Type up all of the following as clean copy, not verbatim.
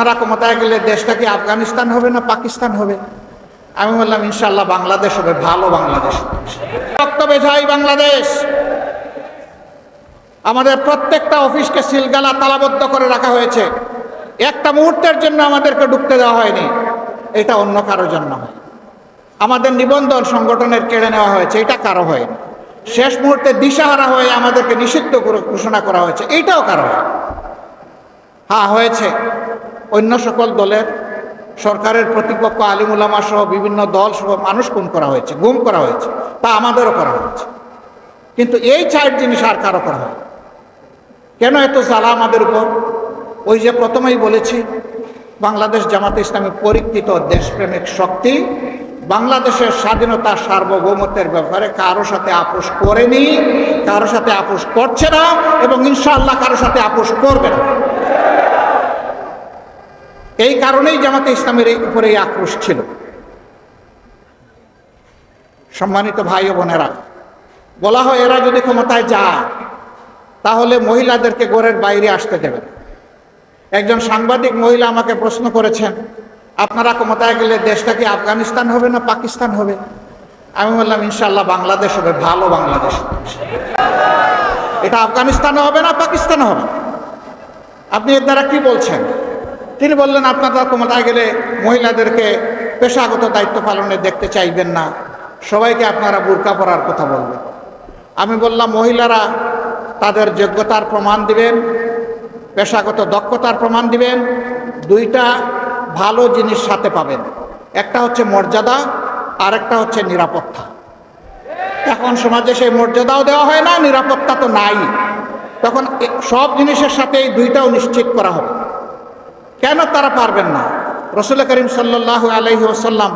আপনারা ক্ষমতায় গেলে দেশটা কি আফগানিস্তান হবে না পাকিস্তান হবে? আমি বললাম ইনশাআল্লাহ বাংলাদেশ হবে, ভালো বাংলাদেশ। বক্তব্যে যাই বাংলাদেশ। আমাদের প্রত্যেকটা অফিসকে সিলগালা তালাবদ্ধ করে রাখা হয়েছে, একটা মুহূর্তের জন্য আমাদেরকে ঢুকতে দেওয়া হয়নি। এটা অন্য কারোর জন্য হয়। আমাদের নিবন্ধন সংগঠনের কেড়ে নেওয়া হয়েছে, এটা কারো হয়নি। শেষ মুহূর্তে দিশাহারা হয়ে আমাদেরকে নিষিদ্ধ ঘোষণা করা হয়েছে, এইটাও কারো হয়। হ্যাঁ হয়েছে, অন্য সকল দলের সরকারের প্রতিপক্ষ আলিম উলামা সহ বিভিন্ন দল সহ মানুষ খুন করা হয়েছে, গুম করা হয়েছে, তা আমাদেরও করা হয়েছে। কিন্তু এই 4 জিনিস আর কারো করা হয়। কেন এত জ্বালা আমাদের উপর? ওই যে প্রথমেই বলেছি, বাংলাদেশ জামাতে ইসলামী পরীক্ষিত দেশপ্রেমিক শক্তি বাংলাদেশের স্বাধীনতা সার্বভৌমত্বের ব্যাপারে কারো সাথে আপোষ করেনি, কারো সাথে আপোষ করছে না, এবং ইনশাআল্লাহ কারো সাথে আপোষ করবে না। এই কারণেই জামাতে ইসলামের উপরে এই আক্রোশ ছিল। সম্মানিত ভাই ও বোনেরা, বলা হয় এরা যদি ক্ষমতায় যায় তাহলে মহিলাদেরকে ঘরের বাইরে আসতে দেবে। একজন সাংবাদিক মহিলা আমাকে প্রশ্ন করেছেন, আপনারা ক্ষমতায় গেলে দেশটা কি আফগানিস্তান হবে না পাকিস্তান হবে? আমি বললাম ইনশাআল্লাহ বাংলাদেশ হবে, ভালো বাংলাদেশ। এটা আফগানিস্তানও হবে না পাকিস্তানও হবে। আপনি এর দ্বারা কি বলছেন? তিনি বললেন আপনারা ক্ষমতায় গেলে মহিলাদেরকে পেশাগত দায়িত্ব পালনে দেখতে চাইবেন না, সবাইকে আপনারা বুরকা পরার কথা বলবেন। আমি বললাম মহিলারা তাদের যোগ্যতার প্রমাণ দিবেন, পেশাগত দক্ষতার প্রমাণ দিবেন, 2টা ভালো জিনিস সাথে পাবেন। একটা হচ্ছে মর্যাদা, আর একটা হচ্ছে নিরাপত্তা। এখন সমাজে সেই মর্যাদাও দেওয়া হয় না, নিরাপত্তা তো নাই। তখন সব জিনিসের সাথে এই 2টাও নিশ্চিত করা হবে। কেন তারা পারবেন না? রাসূল করিম সাল্লাল্লাহু আলাইহি ওয়াসাল্লাম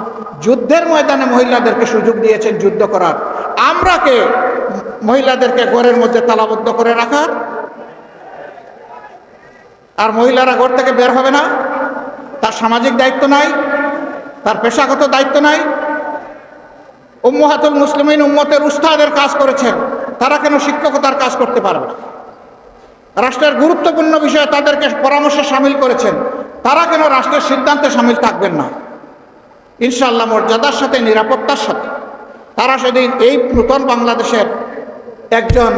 যুদ্ধের ময়দানে মহিলাদেরকে সুযোগ দিয়েছেন যুদ্ধ করার। আমরা কে মহিলাদেরকে ঘরের মধ্যে তালাবদ্ধ করে রাখার? আর মহিলারা ঘর থেকে বের হবে না? তার সামাজিক দায়িত্ব নাই, তার পেশাগত দায়িত্ব নাই। উম্মাহাতুল মুসলিমিন উম্মতের উস্তাদের কাজ করেছেন, তারা কেন শিক্ষকতার কাজ করতে পারবে না? রাষ্ট্রের গুরুত্বপূর্ণ বিষয়ে তাদেরকে পরামর্শে সামিল করেছেন, তারা কেন রাষ্ট্রের সিদ্ধান্তে সামিল থাকবেন না? ইনশাআল্লাহ মর্যাদার সাথে, নিরাপত্তার সাথে তারা সেদিন এই নূতন বাংলাদেশের একজন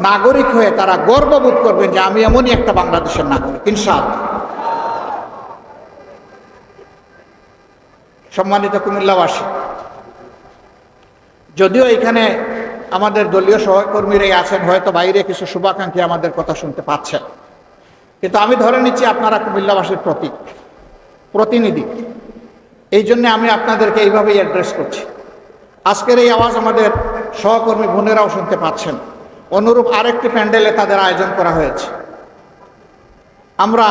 নাগরিক হয়ে তারা গর্ববোধ করবেন যে আমি এমনই একটা বাংলাদেশের নাগরিক ইনশাআল্লাহ। সম্মানিত কুমিল্লাবাসী, যদিও এখানে আমাদের দলীয় সহকর্মীরাই আছেন, হয়তো বাইরে কিছু শুভাকাঙ্ক্ষী আমাদের কথা শুনতে পাচ্ছেন, কিন্তু আমি ধরে নিচ্ছি আপনারা কুমিল্লাবাসীর প্রতিনিধি। এই জন্য আমি আপনাদেরকে এইভাবেই অ্যাড্রেস করছি। আজকের এই আওয়াজ আমাদের সহকর্মী বোনেরাও শুনতে পাচ্ছেন। অনুরূপ আরেকটি প্যান্ডেলে তাদের আয়োজন করা হয়েছে। আমরা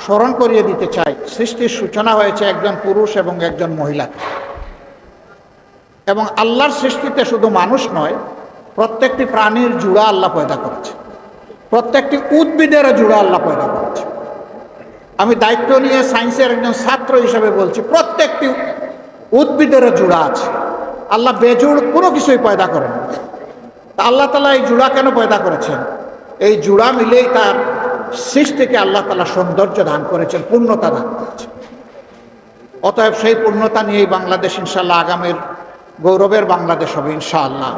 স্মরণ করিয়ে দিতে চাই, সৃষ্টির সূচনা হয়েছে একজন পুরুষ এবং একজন মহিলা। এবং আল্লাহর সৃষ্টিতে শুধু মানুষ নয়, প্রত্যেকটি প্রাণীর জুড়া আল্লাহ পয়দা করেছে, প্রত্যেকটি উদ্ভিদেরও জুড়া আল্লাহ পয়দা করেছে। আমি দায়িত্ব নিয়ে সায়েন্সের একজন ছাত্র হিসেবে বলছি, প্রত্যেকটি উদ্ভিদেরও জুড়া আছে। আল্লাহ বেজুড় কোনো কিছুই পয়দা করেন। আল্লাহ তাআলা এই জুড়া কেন পয়দা করেছেন? এই জুড়া মিলেই তার সৃষ্টিকে আল্লাহ তাআলা সৌন্দর্য দান করেছেন, পূর্ণতা দান করেছেন। অতএব সেই পূর্ণতা নিয়েই বাংলাদেশ ইনশাআল্লাহ আগামীর গৌরবের বাংলাদেশ হবে ইনশাআল্লাহ।